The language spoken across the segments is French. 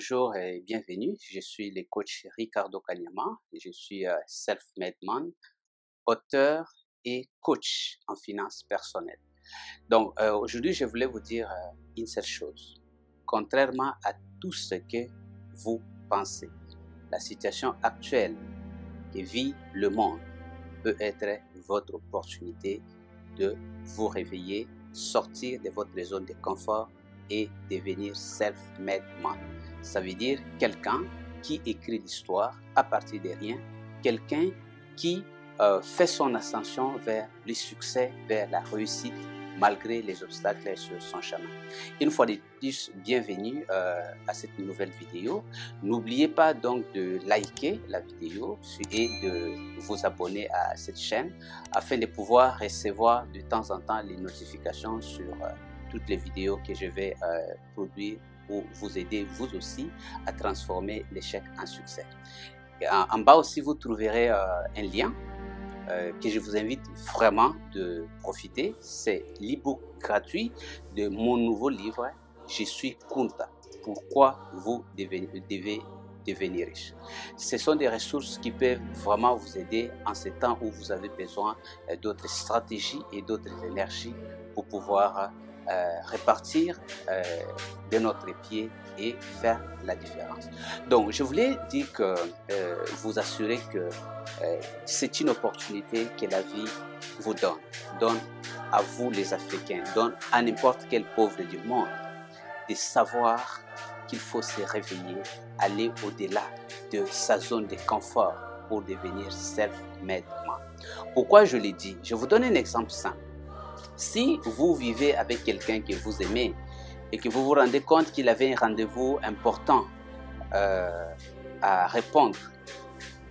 bonjour et bienvenue. Je suis le coach Ricardo Kanyama. Je suis self-made man, auteur et coach en finances personnelles. Donc aujourd'hui, je voulais vous dire une seule chose. Contrairement à tout ce que vous pensez, la situation actuelle que vit le monde peut être votre opportunité de vous réveiller, sortir de votre zone de confort et devenir self-made man. Ça veut dire quelqu'un qui écrit l'histoire à partir de rien, quelqu'un qui fait son ascension vers le succès, vers la réussite, malgré les obstacles sur son chemin. Une fois de plus, bienvenue à cette nouvelle vidéo. N'oubliez pas donc de liker la vidéo et de vous abonner à cette chaîne afin de pouvoir recevoir de temps en temps les notifications sur toutes les vidéos que je vais produire pour vous aider vous aussi à transformer l'échec en succès. En bas aussi, vous trouverez un lien que je vous invite vraiment de profiter. C'est l'e-book gratuit de mon nouveau livre « Je suis Kunta. Pourquoi vous devez devenir riche ». Ce sont des ressources qui peuvent vraiment vous aider en ces temps où vous avez besoin d'autres stratégies et d'autres énergies pour pouvoir répartir de notre pied et faire la différence. Donc, je voulais dire que vous assurer que c'est une opportunité que la vie vous donne à vous les Africains, donne à n'importe quel pauvre du monde, de savoir qu'il faut se réveiller, aller au-delà de sa zone de confort pour devenir self-made man. Pourquoi je l'ai dit? Je vous donne un exemple simple. Si vous vivez avec quelqu'un que vous aimez et que vous vous rendez compte qu'il avait un rendez-vous important à répondre,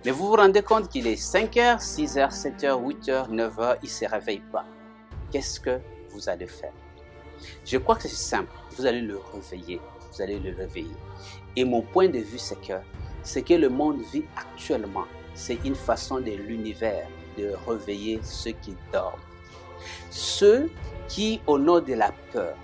mais vous vous rendez compte qu'il est 5h, 6h, 7h, 8h, 9h, il ne se réveille pas, qu'est-ce que vous allez faire? Je crois que c'est simple, vous allez le réveiller, vous allez le réveiller. Et mon point de vue, c'est que le monde vit actuellement, c'est une façon de l'univers de réveiller ceux qui dorment. Ceux qui, au nom de la peur,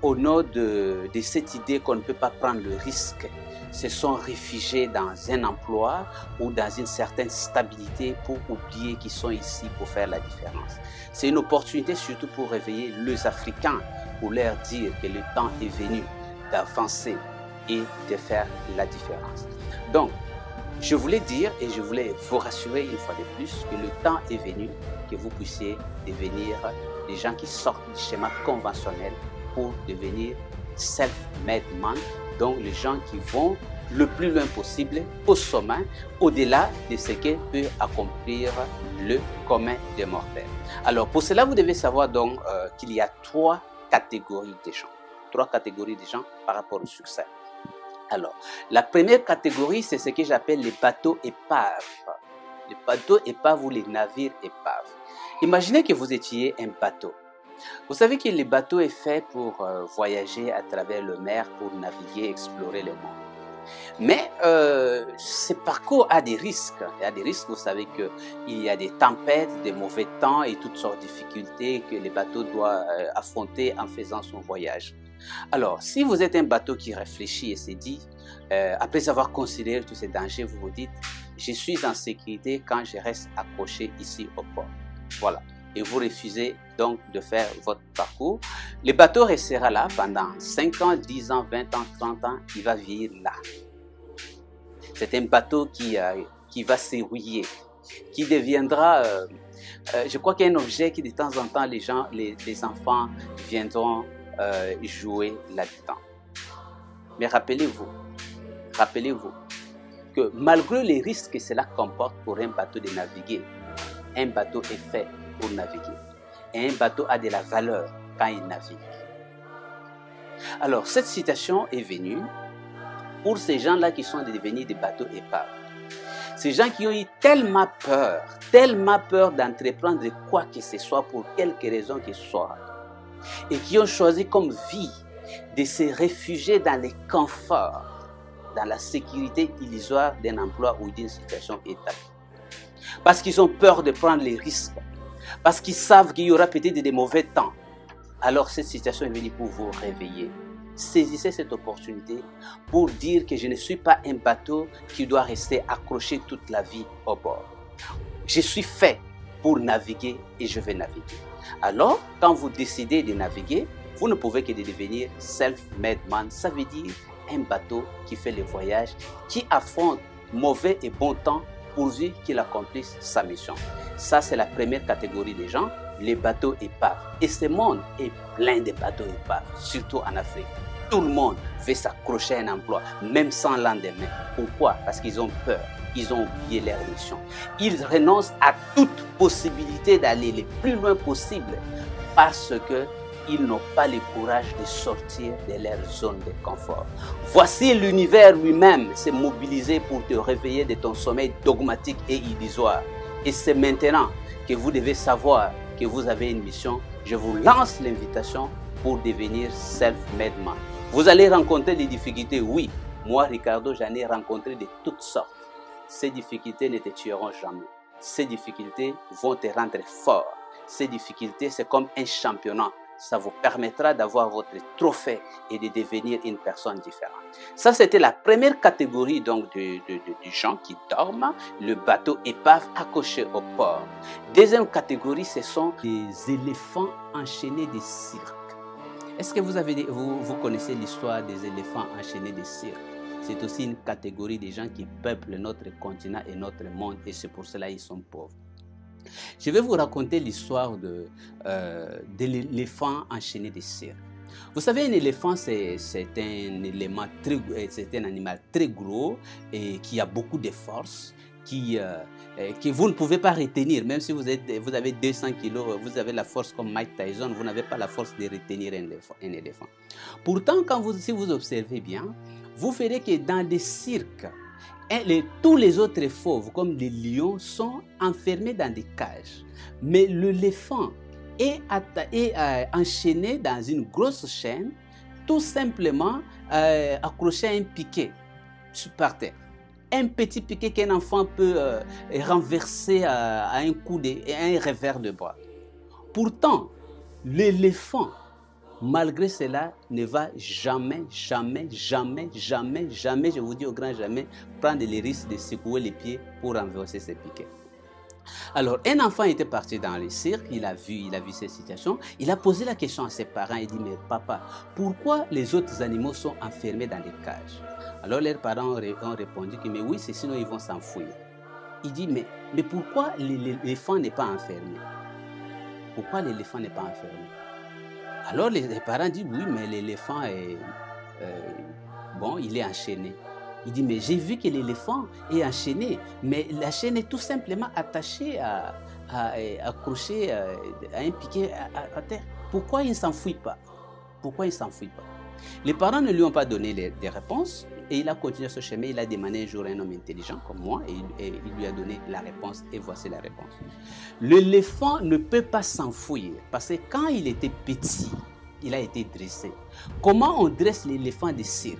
au nom de cette idée qu'on ne peut pas prendre le risque, se sont réfugiés dans un emploi ou dans une certaine stabilité pour oublier qu'ils sont ici pour faire la différence. C'est une opportunité surtout pour réveiller les Africains, pour leur dire que le temps est venu d'avancer et de faire la différence. Donc, je voulais dire et je voulais vous rassurer une fois de plus que le temps est venu que vous puissiez devenir des gens qui sortent du schéma conventionnel pour devenir self-made man, donc les gens qui vont le plus loin possible au sommet, au-delà de ce que peut accomplir le commun des mortels. Alors pour cela, vous devez savoir donc qu'il y a trois catégories de gens par rapport au succès. Alors, la première catégorie, c'est ce que j'appelle les bateaux épaves. Les bateaux épaves ou les navires épaves. Imaginez que vous étiez un bateau. Vous savez que le bateau est fait pour voyager à travers le mer, pour naviguer, explorer le monde. Mais ce parcours a des risques. Il y a des risques, vous savez qu'il y a des tempêtes, des mauvais temps et toutes sortes de difficultés que le bateau doit affronter en faisant son voyage. Alors, si vous êtes un bateau qui réfléchit et se dit, après avoir considéré tous ces dangers, vous vous dites, je suis en sécurité quand je reste accroché ici au port. Voilà. Et vous refusez donc de faire votre parcours. Le bateau restera là pendant 5 ans, 10 ans, 20 ans, 30 ans, il va vieillir là. C'est un bateau qui va s'érouiller, qui deviendra, je crois qu'il y a un objet qui de temps en temps les enfants viendront jouer là-dedans. Mais rappelez-vous que malgré les risques que cela comporte pour un bateau de naviguer, un bateau est fait pour naviguer. Et un bateau a de la valeur quand il navigue. Alors, cette citation est venue pour ces gens-là qui sont devenus des bateaux épaves. Ces gens qui ont eu tellement peur d'entreprendre quoi que ce soit pour quelque raison que ce soit, et qui ont choisi comme vie de se réfugier dans les conforts, dans la sécurité illusoire d'un emploi ou d'une situation établie. Parce qu'ils ont peur de prendre les risques, parce qu'ils savent qu'il y aura peut-être des mauvais temps. Alors cette situation est venue pour vous réveiller. saisissez cette opportunité pour dire que je ne suis pas un bateau qui doit rester accroché toute la vie au bord. Je suis fait pour naviguer et je vais naviguer. Alors, quand vous décidez de naviguer, vous ne pouvez que devenir self-made man. Ça veut dire un bateau qui fait le voyage, qui affronte mauvais et bon temps pourvu qu'il accomplisse sa mission. Ça, c'est la première catégorie des gens, les bateaux épaves. Et ce monde est plein de bateaux épaves, surtout en Afrique. Tout le monde veut s'accrocher à un emploi, même sans lendemain. Pourquoi? Parce qu'ils ont peur, ils ont oublié leur mission. Ils renoncent à toute possibilité d'aller le plus loin possible parce qu'ils n'ont pas le courage de sortir de leur zone de confort. Voici l'univers lui-même s'est mobilisé pour te réveiller de ton sommeil dogmatique et illusoire. Et c'est maintenant que vous devez savoir que vous avez une mission. Je vous lance l'invitation pour devenir self-made man. Vous allez rencontrer des difficultés, oui. Moi, Ricardo, j'en ai rencontré de toutes sortes. Ces difficultés ne te tueront jamais. Ces difficultés vont te rendre fort. Ces difficultés, c'est comme un championnat. Ça vous permettra d'avoir votre trophée et de devenir une personne différente. Ça, c'était la première catégorie donc de gens qui dorment, le bateau épave accroché au port. Deuxième catégorie, ce sont les éléphants enchaînés de cirque. Est-ce que vous connaissez l'histoire des éléphants enchaînés de cirque? C'est aussi une catégorie de gens qui peuplent notre continent et notre monde et c'est pour cela qu'ils sont pauvres. Je vais vous raconter l'histoire de l'éléphant enchaîné de cirque. Vous savez, un éléphant, c'est un animal très gros et qui a beaucoup de force, que vous ne pouvez pas retenir. Même si vous avez 200 kilos, vous avez la force comme Mike Tyson, vous n'avez pas la force de retenir un éléphant. Pourtant, si vous observez bien, vous verrez que dans des cirques, tous les autres fauves, comme les lions, sont enfermés dans des cages. Mais l'éléphant est enchaîné dans une grosse chaîne, tout simplement accroché à un piquet par terre. Un petit piquet qu'un enfant peut renverser à un revers de bras. Pourtant, l'éléphant, malgré cela, ne va jamais, je vous dis au grand jamais, prendre les risques de secouer les pieds pour renverser ses piquets. Alors, un enfant était parti dans le cirque, il a vu cette situation, il a posé la question à ses parents, il dit, mais papa, pourquoi les autres animaux sont enfermés dans des cages? Alors, leurs parents ont répondu que, mais oui, c'est sinon ils vont s'enfuir. Il dit, mais pourquoi l'éléphant n'est pas enfermé? Pourquoi l'éléphant n'est pas enfermé? Alors les parents disent, oui, mais l'éléphant il est enchaîné. Il dit, mais j'ai vu que l'éléphant est enchaîné, mais la chaîne est tout simplement attachée accrochée à un piquet à terre. Pourquoi il ne s'enfuit pas? Pourquoi il ne s'enfuit pas? Les parents ne lui ont pas donné des réponses et il a continué ce chemin. Il a demandé un jour à un homme intelligent comme moi et il lui a donné la réponse et voici la réponse. L'éléphant ne peut pas s'enfuir parce que quand il était petit, il a été dressé. Comment on dresse l'éléphant de cirque?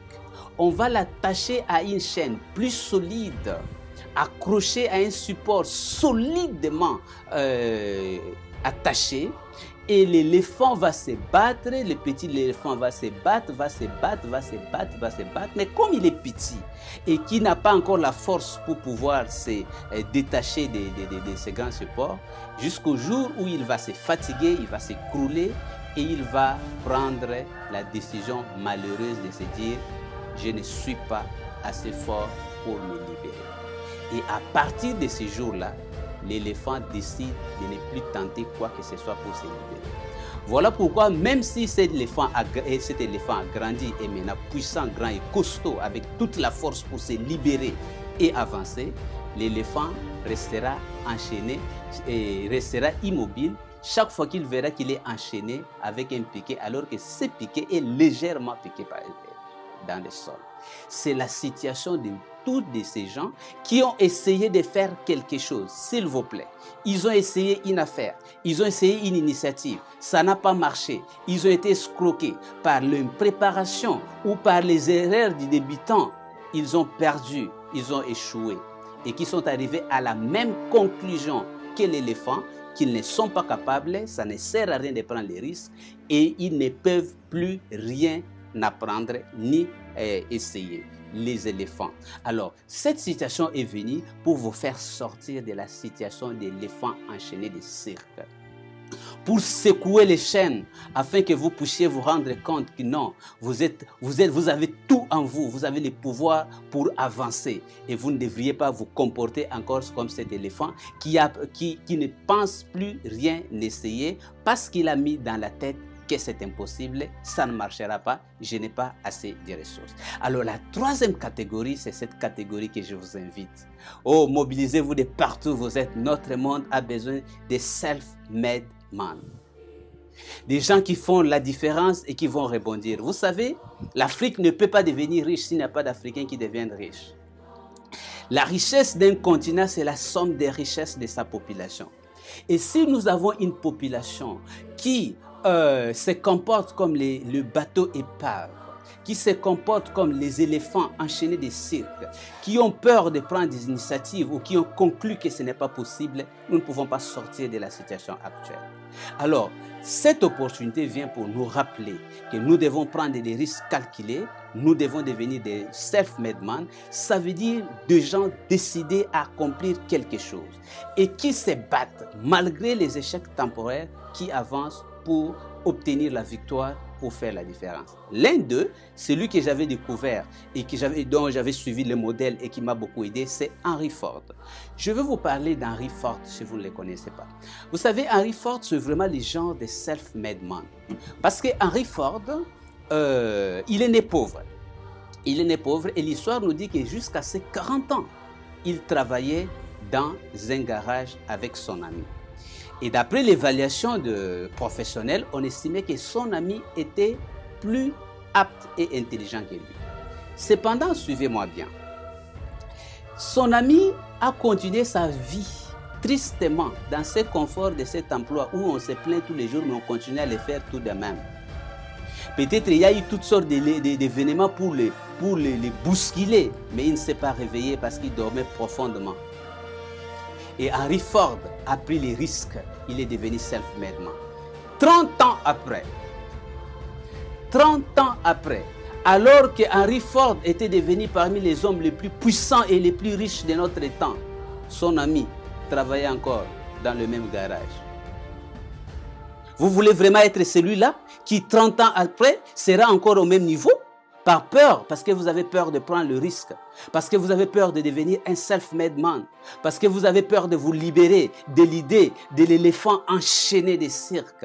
On va l'attacher à une chaîne plus solide, accrochée à un support solidement attaché. Et l'éléphant va se battre, le petit éléphant va se battre, mais comme il est petit et qu'il n'a pas encore la force pour pouvoir se détacher de ces grands supports, jusqu'au jour où il va se fatiguer, il va s'écrouler et il va prendre la décision malheureuse de se dire « je ne suis pas assez fort pour me libérer ». Et à partir de ce jour-là, l'éléphant décide de ne plus tenter quoi que ce soit pour se libérer. Voilà pourquoi même si cet éléphant a grandi et maintenant puissant, grand et costaud avec toute la force pour se libérer et avancer, l'éléphant restera enchaîné et restera immobile chaque fois qu'il verra qu'il est enchaîné avec un piquet alors que ce piquet est légèrement piqué dans le sol. C'est la situation de tous ces gens qui ont essayé de faire quelque chose, s'il vous plaît. Ils ont essayé une affaire, ils ont essayé une initiative, ça n'a pas marché. Ils ont été escroqués par l'impréparation ou par les erreurs du débutant. Ils ont perdu, ils ont échoué et qui sont arrivés à la même conclusion que l'éléphant, qu'ils ne sont pas capables, ça ne sert à rien de prendre les risques et ils ne peuvent plus rien apprendre ni essayer. Les éléphants. Alors, cette situation est venue pour vous faire sortir de la situation d'éléphant enchaîné de cirque. Pour secouer les chaînes, afin que vous puissiez vous rendre compte que non, vous avez tout en vous, vous avez le pouvoir pour avancer et vous ne devriez pas vous comporter encore comme cet éléphant qui ne pense plus rien essayer parce qu'il a mis dans la tête que c'est impossible, ça ne marchera pas, je n'ai pas assez de ressources. Alors la troisième catégorie, c'est cette catégorie que je vous invite. Oh, mobilisez-vous de partout où vous êtes. Notre monde a besoin de self-made man. Des gens qui font la différence et qui vont rebondir. Vous savez, l'Afrique ne peut pas devenir riche s'il n'y a pas d'Africains qui deviennent riches. La richesse d'un continent, c'est la somme des richesses de sa population. Et si nous avons une population qui se comporte comme le bateau épave, qui se comportent comme les éléphants enchaînés des cirques, qui ont peur de prendre des initiatives ou qui ont conclu que ce n'est pas possible, nous ne pouvons pas sortir de la situation actuelle. Alors, cette opportunité vient pour nous rappeler que nous devons prendre des risques calculés, nous devons devenir des self-made men, ça veut dire des gens décidés à accomplir quelque chose et qui se battent malgré les échecs temporaires, qui avancent pour obtenir la victoire, pour faire la différence. L'un d'eux, celui que j'avais découvert et dont j'avais suivi le modèle et qui m'a beaucoup aidé, c'est Henry Ford. Je veux vous parler d'Henry Ford si vous ne le connaissez pas. Vous savez, Henry Ford, c'est vraiment le genre de self-made man. Parce que Henry Ford, il est né pauvre. Il est né pauvre et l'histoire nous dit que jusqu'à ses 40 ans, il travaillait dans un garage avec son ami. Et d'après l'évaluation de professionnels, on estimait que son ami était plus apte et intelligent que lui. Cependant, suivez-moi bien, son ami a continué sa vie tristement dans ce confort de cet emploi où on se plaint tous les jours, mais on continue à le faire tout de même. Peut-être il y a eu toutes sortes d'événements pour les bousculer, mais il ne s'est pas réveillé parce qu'il dormait profondément. Et Henry Ford a pris les risques. Il est devenu self-made man. 30 ans après, alors que Henry Ford était devenu parmi les hommes les plus puissants et les plus riches de notre temps, son ami travaillait encore dans le même garage. Vous voulez vraiment être celui-là qui 30 ans après sera encore au même niveau? Par peur, parce que vous avez peur de prendre le risque, parce que vous avez peur de devenir un self-made man, parce que vous avez peur de vous libérer de l'idée de l'éléphant enchaîné des cirques.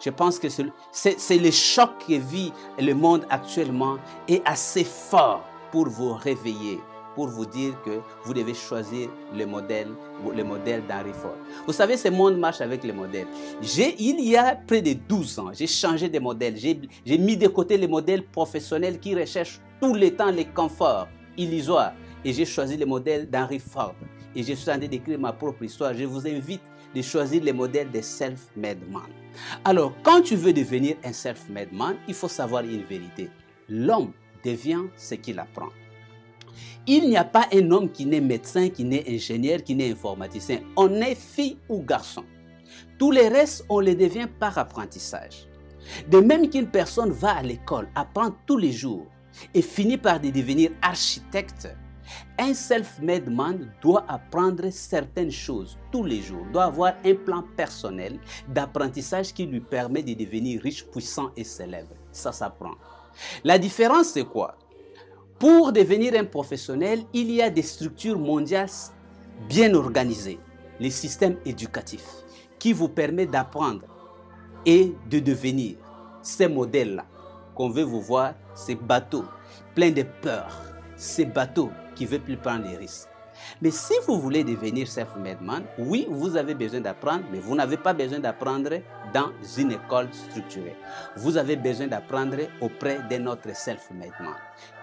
Je pense que c'est le choc que vit le monde actuellement est assez fort pour vous réveiller, pour vous dire que vous devez choisir le modèle d'Henry Ford. Vous savez, ce monde marche avec les modèles. Il y a près de 12 ans, j'ai changé de modèle. J'ai mis de côté les modèles professionnels qui recherchent tout le temps les conforts illusoires. Et j'ai choisi le modèle d'Henry Ford. Et je suis en train d'écrire ma propre histoire. Je vous invite de choisir le modèle des self-made man. Alors, quand tu veux devenir un self-made man, il faut savoir une vérité. L'homme devient ce qu'il apprend. Il n'y a pas un homme qui n'est médecin, qui n'est ingénieur, qui n'est informaticien. On est fille ou garçon. Tous les restes, on les devient par apprentissage. De même qu'une personne va à l'école, apprend tous les jours et finit par devenir architecte, un self-made man doit apprendre certaines choses tous les jours, doit avoir un plan personnel d'apprentissage qui lui permet de devenir riche, puissant et célèbre. Ça s'apprend. La différence, c'est quoi? Pour devenir un professionnel, il y a des structures mondiales bien organisées, les systèmes éducatifs, qui vous permettent d'apprendre et de devenir ces modèles-là qu'on veut vous voir, ces bateaux pleins de peur, ces bateaux qui ne veulent plus prendre les risques. Mais si vous voulez devenir self-made man, oui, vous avez besoin d'apprendre, mais vous n'avez pas besoin d'apprendre dans une école structurée. Vous avez besoin d'apprendre auprès d'un autre self-made man.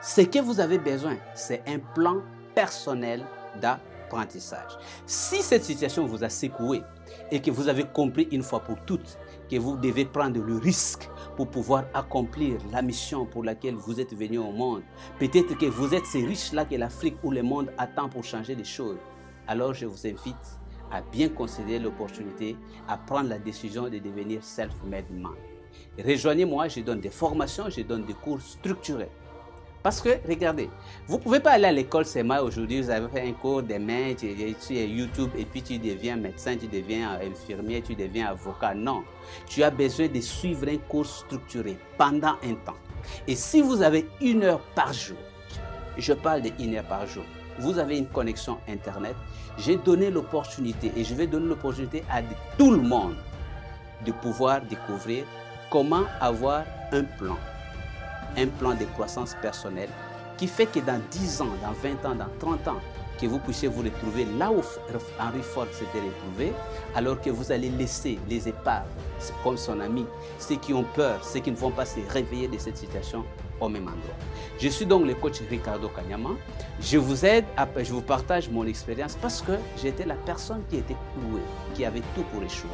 Ce que vous avez besoin, c'est un plan personnel d'apprentissage. Si cette situation vous a secoué et que vous avez compris une fois pour toutes que vous devez prendre le risque pour pouvoir accomplir la mission pour laquelle vous êtes venu au monde, peut-être que vous êtes ces riches-là que l'Afrique ou le monde attend pour changer les choses, alors je vous invite à bien considérer l'opportunité, à prendre la décision de devenir self-made man. Rejoignez-moi, je donne des formations, je donne des cours structurés. Parce que, regardez, vous ne pouvez pas aller à l'école CMA aujourd'hui, vous avez fait un cours des mains, tu es YouTube et puis tu deviens médecin, tu deviens infirmier, tu deviens avocat. Non, tu as besoin de suivre un cours structuré pendant un temps. Et si vous avez 1 heure par jour, je parle de 1 heure par jour, vous avez une connexion Internet, j'ai donné l'opportunité et je vais donner l'opportunité à tout le monde de pouvoir découvrir comment avoir un plan de croissance personnelle qui fait que dans 10 ans, dans 20 ans, dans 30 ans, que vous puissiez vous retrouver là où Henry Ford s'était retrouvé, alors que vous allez laisser les épaves, comme son ami, ceux qui ont peur, ceux qui ne vont pas se réveiller de cette situation au même endroit. Je suis donc le coach Ricardo Kanyama. Je vous aide, je vous partage mon expérience parce que j'étais la personne qui était clouée, qui avait tout pour échouer.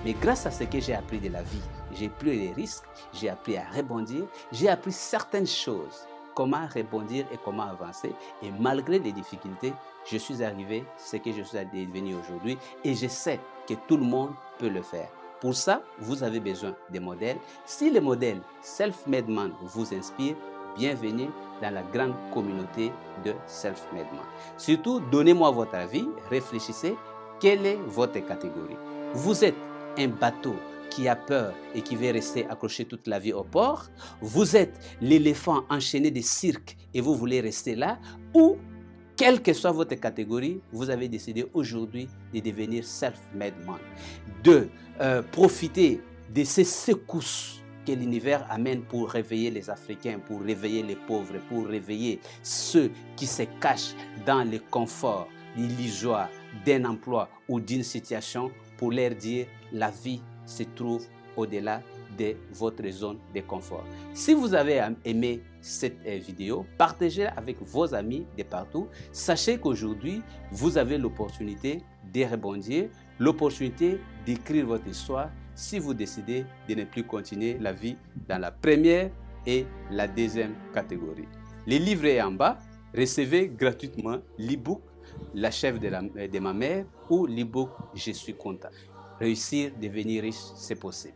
Mais grâce à ce que j'ai appris de la vie, j'ai pris les risques, j'ai appris à rebondir, j'ai appris certaines choses, comment rebondir et comment avancer. Et malgré les difficultés, je suis arrivé à ce que je suis devenu aujourd'hui et je sais que tout le monde peut le faire. Pour ça, vous avez besoin de modèles. Si le modèle Self-Made Man vous inspire, bienvenue dans la grande communauté de Self-Made Man. Surtout, donnez-moi votre avis, réfléchissez, quelle est votre catégorie? Vous êtes un bateau qui a peur et qui veut rester accroché toute la vie au port? Vous êtes l'éléphant enchaîné des cirques et vous voulez rester là? Ou, quelle que soit votre catégorie, vous avez décidé aujourd'hui de devenir self-made man, de profiter de ces secousses que l'univers amène pour réveiller les Africains, pour réveiller les pauvres, pour réveiller ceux qui se cachent dans le confort illusoire d'un emploi ou d'une situation, pour leur dire la vie se trouve au-delà de votre zone de confort. Si vous avez aimé cette vidéo, partagez-la avec vos amis de partout. Sachez qu'aujourd'hui, vous avez l'opportunité de rebondir, l'opportunité d'écrire votre histoire si vous décidez de ne plus continuer la vie dans la première et la deuxième catégorie. Le livre est en bas. Recevez gratuitement l'e-book La chef de ma mère ou l'e-book Je suis content. Réussir, devenir riche, c'est possible.